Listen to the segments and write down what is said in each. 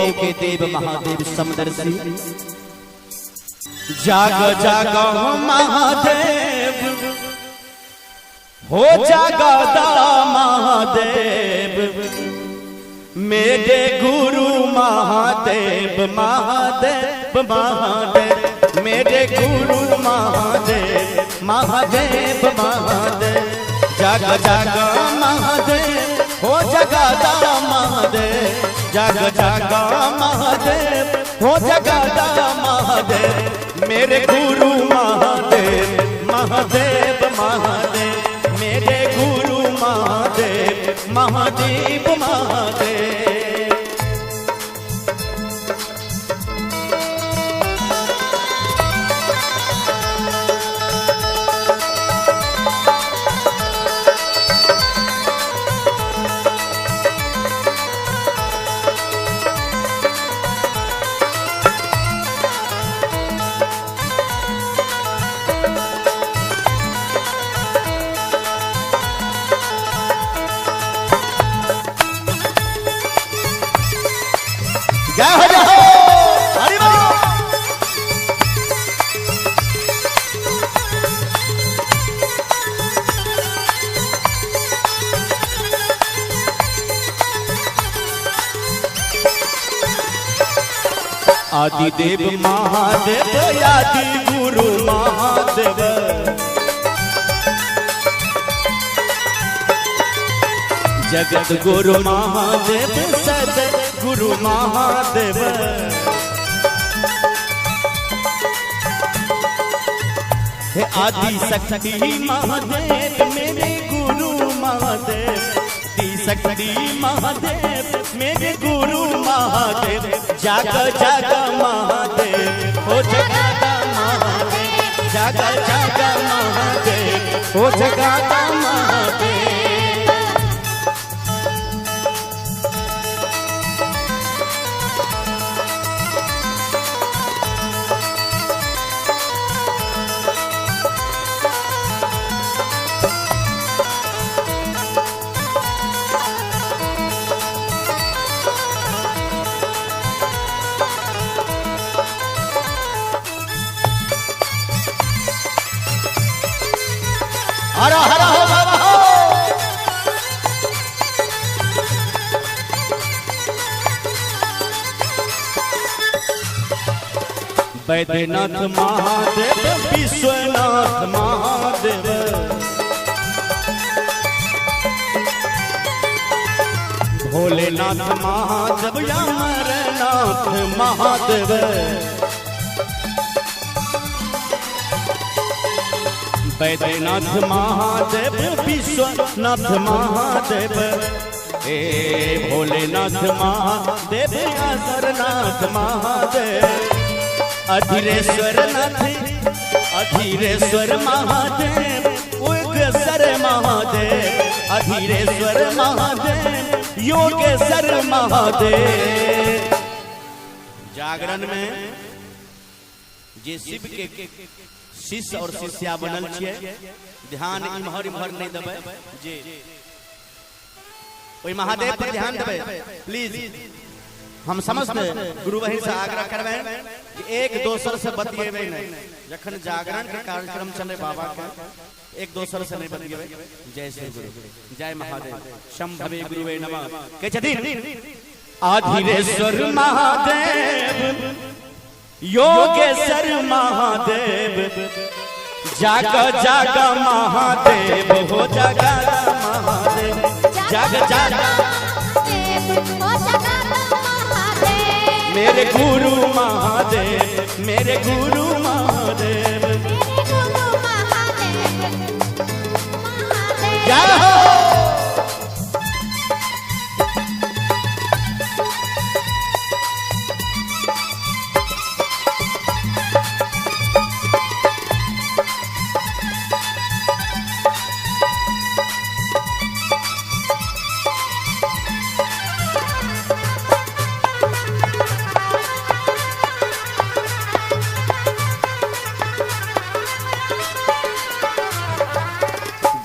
देवों के देव महादेव समदर्शी। जाग जाग महादेव हो जागदा महादेव, मेरे गुरु महादेव महादेव महादेव, मेरे गुरु महादेव महादेव महादेव। जाग जाग महादेव हो जगदा महादेव, जाग जाग महादेव हो जगदा महादेव, मेरे गुरु महादेव महादेव महादेव, मेरे गुरु महादेव महादेव महादेव। जय हो जय हो हरि बोल। आदिदेव महादेव आदि गुरु महादेव, जगत गुरु महादेव सद गुरु महादेव। हे आदि शक्ति महादेव मेरे गुरु महादेव, आदि शक्ति महादेव मेरे गुरु महादेव। जाग जाग महादेव हो जगदा महादेव, जाग जाग महादेव हो जगदा महादेव। हरा हरा हो बाबा हो। बैद्यनाथ महादेव विश्वनाथ महादेव, भोलेनाथ महादेव अमरनाथ महादेव, बैद्यनाथ महादेव विश्वनाथ महादेव, हे भोलेनाथ महादेव अमरनाथ महादेव। अधीरेश्वर नाथ अधीरेश्वर महादेव उग्रसर महादेव, अधीरेश्वर महादेव योगेश्वर महादेव। जागरण में जे शिव के शिष्य और शिष्या बनल छियै, ध्यान इम्हर इम्हर नहीं देबै, जे ओइ महादेव पर ध्यान देबै प्लीज। हम समस्त गुरु बहिन से आग्रह करबै कि एक दोसर से बतियेबै नहीं, जखन जागरण के कार्यक्रम चले बाबा के एक दोसर से नहीं बतियेबै। जय श्री गुरु, जय महादेव, शंभवे गुरुवे नमः। के छथिन आधीरेश्वर महादेव योगेश्वर महादेव, जाग जाग महादेव हो जगदा महादेव, जाग जाग मेरे गुरु महादेव, मेरे गुरु महादेव। जय हो।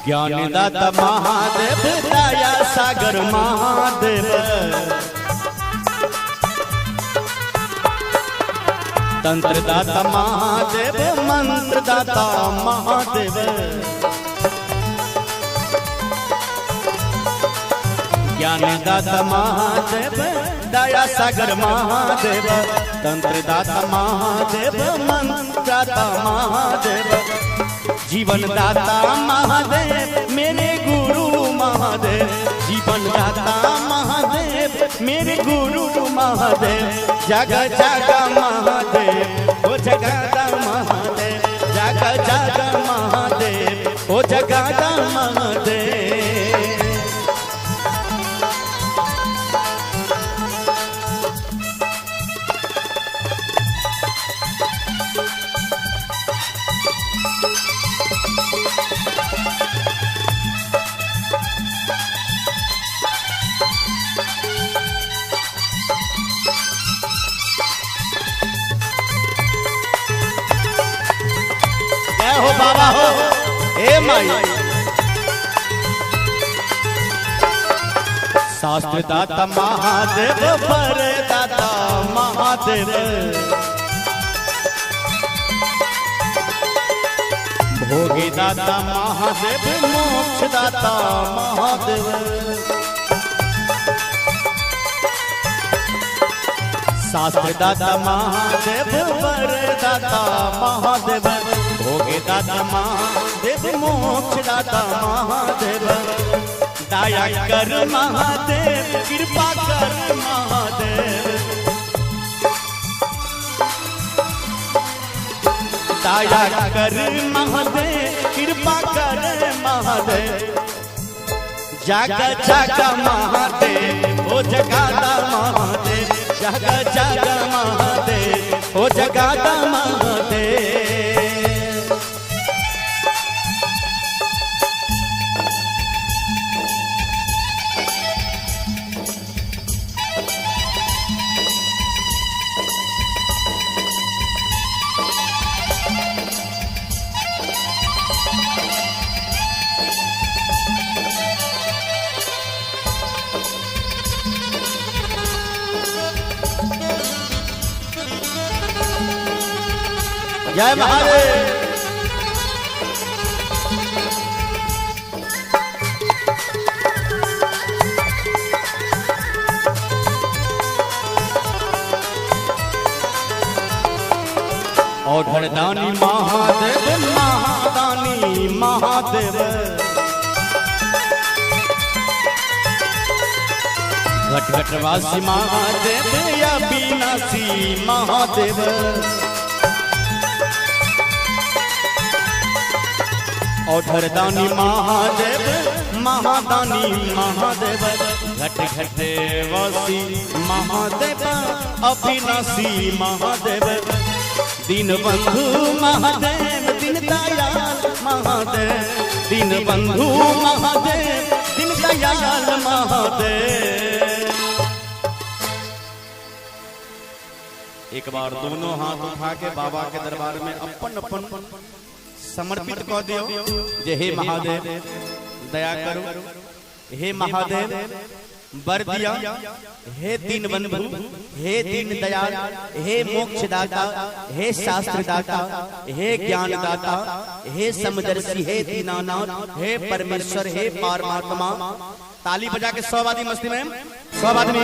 ज्ञानदाता महादेव, दया सागर महादेव, तंत्र दाता महादेव, मंत्र दाता महादेव, ज्ञान दाता महादेव, दया सागर महादेव, तंत्र दाता महादेव, मंत्र दाता महादेव, जीवन दाता महादेव, मेरे गुरु महादेव, जीवन दाता महादेव, मेरे गुरु महादेव, जगा जगा महादेव, ओ जगादा महादेव, जगा जगा महादेव, ओ जगादा महादेव। हो बाबा हो ए माई, शास्त्र दाता महादेव, वर दाता महादेव, भोगी दाता महादेव, मोक्ष दाता महादेव, शास्त्र दाता महादेव, वर दाता महादेव, भोगे दाता महादेव, मोक्ष दाता महादेव, दया कर महादेव, कृपा कर महादेव, दया कर महादेव, कृपा कर महादेव, जागा जागा महादेव, ओ जगादा महादेव, जागा जागा महादेव, ओ जगादा महादेव। जय महादेव। और घरदानी महादेव, महादानी महादेव, घट घटवासी महादेव, या विनाशी महादेव, और घरदानी महादेव, महादानी महादेव, घट घट वासी महादेव, अविनाशी महादेव, दीन बंधु महादेव, दीन दयाल महादेव, दीन बंधु महादेव, दीन दयाल महादेव। एक बार दोनों हाथ उठा के बाबा के दरबार में अपन अपन समर्पित कर दियो। जे हे महादेव दया करो, हे महादेव वर दिया, हे दीन बंधु, हे दीन दयाल, हे मोक्ष दाता, हे शास्त्र दाता, हे ज्ञान दाता, हे समदर्शी, हे दीनानाथ, हे परमेश्वर, हे परमात्मा। ताली बजा के 100 आदमी मस्ती में, 100 आदमी।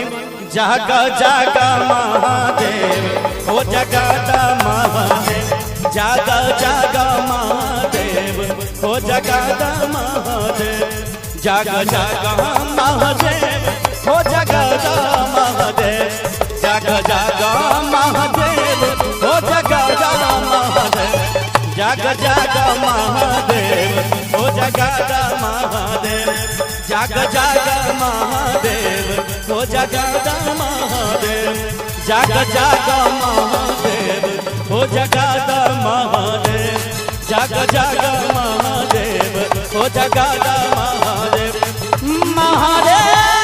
जागा जागा महादेव, ओ जगादा महादेव, जागा जागा महादेव, ओ जगादा महादेव, जागा जागा महादेव, ओ जगादा महादेव, जागा जागा महादेव, ओ जगादा महादेव, जागा जागा महादेव, ओ जगादा महादेव, जागा जागा महादेव, ओ जगादा महादेव, जागा जागा महादेव, ओ जगादा महादेव, जागा जागा महादेव, ओ जगादा महादेव, महादेव।